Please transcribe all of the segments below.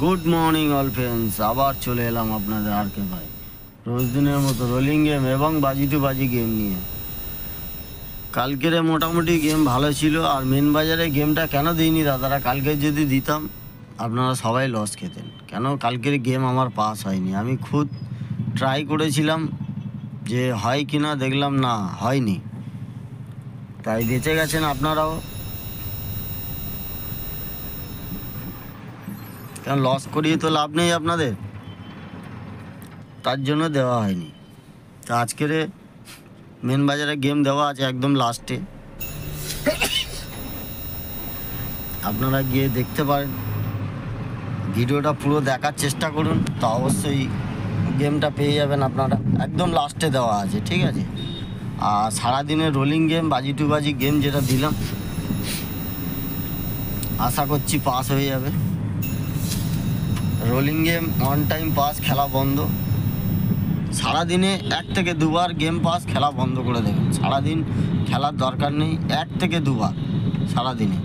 Good morning all friends, আবার চলে এলাম আপনাদের আর কে ভাই রোজ দিনের মতো রোলিং গেম এবং বাজি টু বাজি গেম নিয়ে। কালকের মোটামুটি গেম ভালো ছিল। আর মেন বাজারে গেমটা কেন দিইনি দাদারা, কালকে যদি দিতাম আপনারা সবাই লস খেতেন। কেন কালকের গেম আমার পাস হয়নি, আমি খুদ ট্রাই করেছিলাম যে হয় কি না, দেখলাম না হয়নি, তাই বেঁচে গেছেন আপনারাও। কেন লস করিয়ে তো লাভ নেই আপনাদের, তার জন্য দেওয়া হয়নি। তা আজকের মেন বাজারে গেম দেওয়া আছে একদম লাস্টে, আপনারা গিয়ে দেখতে পারেন। ভিডিওটা পুরো দেখার চেষ্টা করুন, তো অবশ্যই গেমটা পেয়ে যাবেন আপনারা। একদম লাস্টে দেওয়া আছে, ঠিক আছে। আর সারাদিনের রোলিং গেম বাজি টু বাজি গেম যেটা দিলাম, আশা করছি পাস হয়ে যাবে। Rolling game one time pass, খেলা বন্ধ। সারাদিনে 1 থেকে 2 বার গেম পাস, খেলা বন্ধ করে দেবেন। সারাদিন খেলার দরকার নেই, 1 থেকে 2 বার সারাদিনে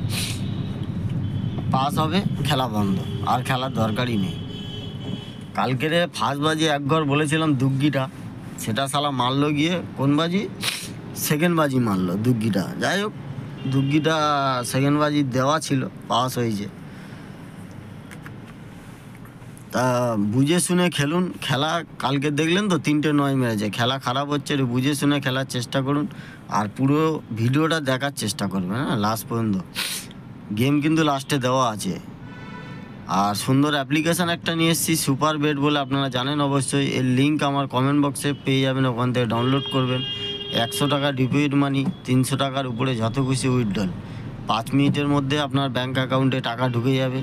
পাস হবে, খেলা বন্ধ, আর খেলার দরকারই নেই। কালকের ফার্স্ট বাজি একঘর বলেছিলাম দুগ্গিটা, সেটা শালা মারলো গিয়ে কোন বাজি, সেকেন্ড বাজি মারলো দুগ্গিটা। যাই হোক, দুগ্গিটা সেকেন্ড বাজি দেওয়া ছিল, পাস হয়েছে। তা বুঝে শুনে খেলুন খেলা। কালকে দেখলেন তো 3টে 9 মেরেছে, খেলা খারাপ হচ্ছে, বুঝে শুনে খেলার চেষ্টা করুন। আর পুরো ভিডিওটা দেখার চেষ্টা করবেন, হ্যাঁ, লাস্ট পর্যন্ত। গেম কিন্তু লাস্টে দেওয়া আছে। আর সুন্দর অ্যাপ্লিকেশান একটা নিয়ে এসেছি, সুপার বেট বলে, আপনারা জানেন অবশ্যই। এর লিঙ্ক আমার কমেন্ট বক্সে পেয়ে যাবেন, ওখান থেকে ডাউনলোড করবেন। 100 টাকা ডিপোজিট মানি, 300 টাকার উপরে যত খুশি উইথড্রল। 5 মিনিটের মধ্যে আপনার ব্যাঙ্ক অ্যাকাউন্টে টাকা ঢুকে যাবে।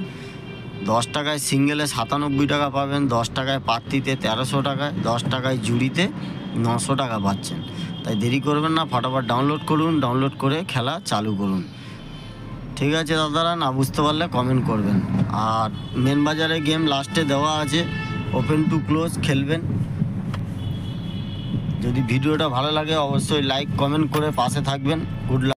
10 টাকায় সিঙ্গেলে 97 টাকা পাবেন, 10 টাকায় পাত্তিতে 1300 টাকায়, 10 টাকায় জুড়িতে 900 টাকা পাচ্ছেন। তাই দেরি করবেন না, ফটাফট ডাউনলোড করুন, ডাউনলোড করে খেলা চালু করুন। ঠিক আছে দাদারা, না বুঝতে পারলে কমেন্ট করবেন। আর মেন বাজারে গেম লাস্টে দেওয়া আছে, ওপেন টু ক্লোজ খেলবেন। যদি ভিডিওটা ভালো লাগে অবশ্যই লাইক কমেন্ট করে পাশে থাকবেন। Good luck.